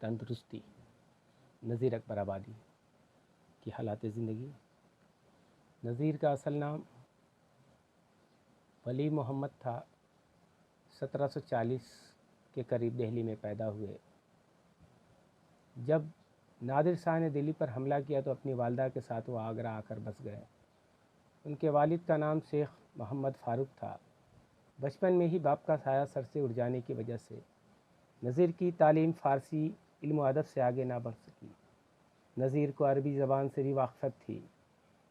तंदुरुस्ती। नज़ीर अकबर आबादी की हालात ज़िंदगी। नज़ीर का असल नाम वली मोहम्मद था। 1740 के करीब दिल्ली में पैदा हुए। जब नादिर शाह ने दिल्ली पर हमला किया तो अपनी वालदा के साथ वो आगरा आकर बस गए। उनके वालिद का नाम शेख मोहम्मद फ़ारूक था। बचपन में ही बाप का साया सर से उड़ जाने की वजह से नज़ीर की तालीम फ़ारसी इल्म अदब से आगे ना बढ़ सकी। नज़ीर को अरबी ज़बान से भी वाक़फ़त थी।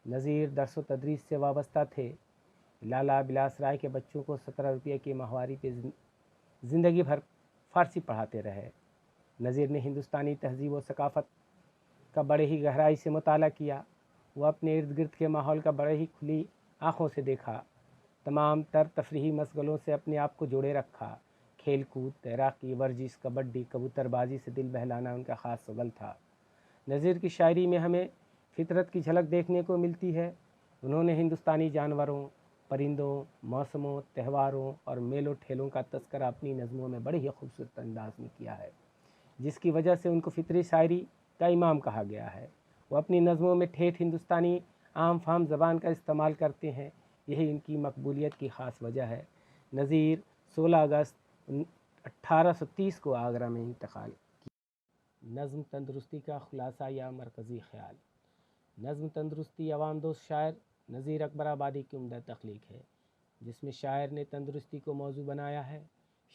नज़ीर दर्स व तदरीस से वाबस्ता थे। लाला बिलास राय के बच्चों को 17 रुपये की माहवारी पे ज़िंदगी भर फ़ारसी पढ़ाते रहे। नज़ीर ने हिंदुस्तानी तहज़ीब व सकाफ़त का बड़े ही गहराई से मुताला किया। वह अपने इर्द गिर्द के माहौल का बड़े ही खुली आँखों से देखा। तमाम तर तफरीही मशगलों से अपने आप को जोड़े रखा। खेल कूद, तैराकी, वर्जिश, कबड्डी, कबूतरबाजी से दिल बहलाना उनका ख़ास शगल था। नज़ीर की शायरी में हमें फितरत की झलक देखने को मिलती है। उन्होंने हिंदुस्तानी जानवरों, परिंदों, मौसमों, त्योहारों और मेलों ठेलों का तस्करा अपनी नज़मों में बड़े ही खूबसूरत अंदाज में किया है, जिसकी वजह से उनको फितरी शायरी का इमाम कहा गया है। वो अपनी नज़मों में ठेठ हिंदुस्तानी आम फाम ज़बान का इस्तेमाल करते हैं। यही इनकी मकबूलियत की ख़ास वजह है। नज़ीर 16 अगस्त 1830 को आगरा में इंतकाल किया। नज़्म तंदुरुस्ती का खुलासा या मरकज़ी ख़याल। नज़्म तंदुरुस्ती अवाम दोस्त शायर नज़ीर अकबर आबादी की उम्दा तख्लीक है, जिसमें शायर ने तंदुरुस्ती को मौजू बनाया है।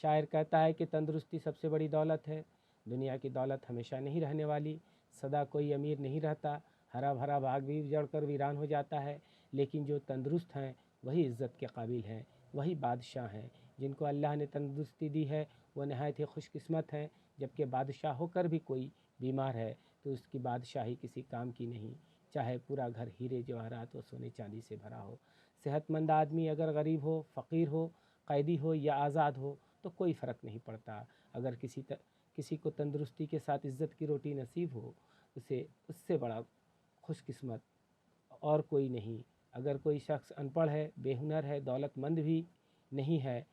शायर कहता है कि तंदुरुस्ती सबसे बड़ी दौलत है। दुनिया की दौलत हमेशा नहीं रहने वाली। सदा कोई अमीर नहीं रहता। हरा भरा बाग भी उजड़ कर वीरान हो जाता है। लेकिन जो तंदुरुस्त हैं वही इज़्ज़त के काबिल हैं, वही बादशाह हैं। जिनको अल्लाह ने तंदुरुस्ती दी है वो नहायत ही खुशकिस्मत हैं। जबकि बादशाह होकर भी कोई बीमार है तो उसकी बादशाही किसी काम की नहीं, चाहे पूरा घर हीरे जवाहरात व सोने चांदी से भरा हो। सेहतमंद आदमी अगर गरीब हो, फ़कीर हो, कैदी हो या आज़ाद हो तो कोई फ़र्क नहीं पड़ता। अगर किसी को तंदुरुस्ती के साथ इज़्ज़त की रोटी नसीब हो, उसे उससे बड़ा खुशकिस्मत और कोई नहीं। अगर कोई शख्स अनपढ़ है, बेहुनर है, दौलतमंद भी नहीं है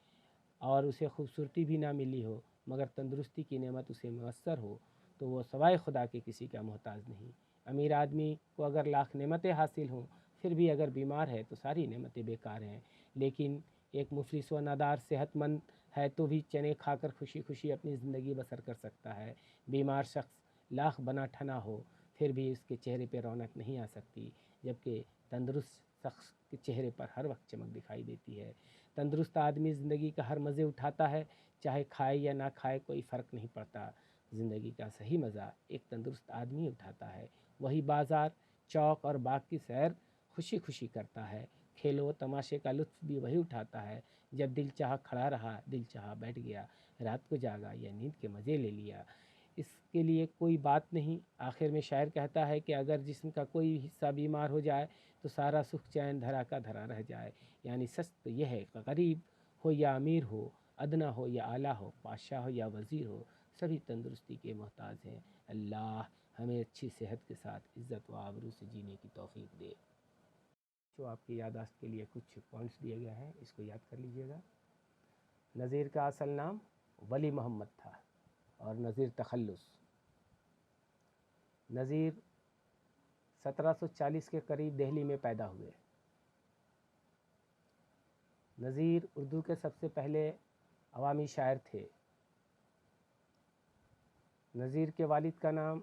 और उसे खूबसूरती भी ना मिली हो, मगर तंदुरुस्ती की नेमत उसे मुयस्सर हो, तो वो सवाए खुदा के किसी का मोहताज नहीं। अमीर आदमी को अगर लाख नेमतें हासिल हों, फिर भी अगर बीमार है तो सारी नेमतें बेकार हैं। लेकिन एक मुफलिस व नादार सेहतमंद है तो भी चने खाकर खुशी खुशी अपनी ज़िंदगी बसर कर सकता है। बीमार शख्स लाख बना ठना हो फिर भी उसके चेहरे पर रौनक नहीं आ सकती, जबकि तंदुरुस्त शख्स के चेहरे पर हर वक्त चमक दिखाई देती है। तंदुरुस्त आदमी ज़िंदगी का हर मज़े उठाता है, चाहे खाए या ना खाए कोई फ़र्क नहीं पड़ता। ज़िंदगी का सही मज़ा एक तंदुरुस्त आदमी उठाता है। वही बाज़ार, चौक और बाग की सैर खुशी खुशी करता है। खेलो तमाशे का लुत्फ़ भी वही उठाता है। जब दिल चाहा खड़ा रहा, दिल चाहा बैठ गया, रात को जागा या नींद के मज़े ले लिया। इसके लिए कोई बात नहीं। आखिर में शायर कहता है कि अगर जिस्म का कोई हिस्सा बीमार हो जाए तो सारा सुख चैन धरा का धरा रह जाए। यानी सच तो यह है कि गरीब हो या अमीर हो, अदना हो या आला हो, बादशाह हो या वज़ीर हो, सभी तंदुरुस्ती के मोहताज हैं। अल्लाह हमें अच्छी सेहत के साथ इज़्ज़त व आबरू से जीने की तौफीक दे। जो आपकी याददाश्त के लिए कुछ पॉइंट्स दिए गए हैं, इसको याद कर लीजिएगा। नज़ीर का असल नाम वली मोहम्मद था और नज़ीर तखल्लुस। नज़ीर 1740 के करीब दिल्ली में पैदा हुए। नज़ीर उर्दू के सबसे पहले अवामी शायर थे। नज़ीर के वालिद का नाम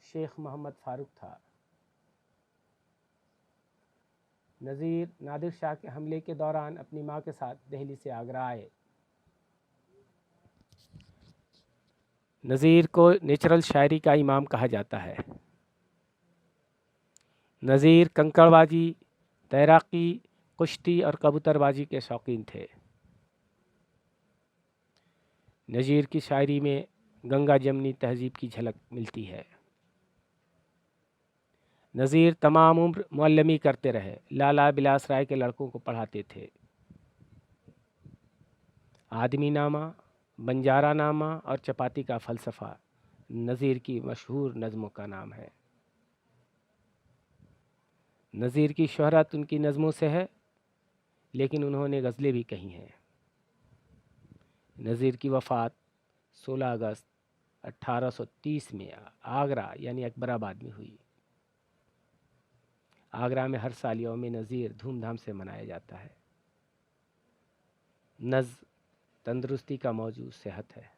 शेख मोहम्मद फ़ारूक था। नज़ीर नादिर शाह के हमले के दौरान अपनी माँ के साथ दिल्ली से आगरा आए। नज़ीर को नेचुरल शायरी का इमाम कहा जाता है। नज़ीर कंकड़बाजी, तैराकी, कुश्ती और कबूतरबाजी के शौकीन थे। नज़ीर की शायरी में गंगा जमनी तहज़ीब की झलक मिलती है। नज़ीर तमाम उम्र मुअल्लमी करते रहे। लाला बिलास राय के लड़कों को पढ़ाते थे। आदमी नामा, बंजारा नामा और चपाती का फ़लसफ़ा नज़ीर की मशहूर नज़मों का नाम है। नज़ीर की शोहरत उनकी नज़मों से है, लेकिन उन्होंने गज़लें भी कही हैं। नज़ीर की वफ़ात 16 अगस्त 1830 میں آگرہ یعنی اکبر آباد میں ہوئی۔ آگرہ میں ہر سال یوم نظیر دھوم دھام سے منایا جاتا ہے۔ نظم تندرستی کا موضوع صحت ہے۔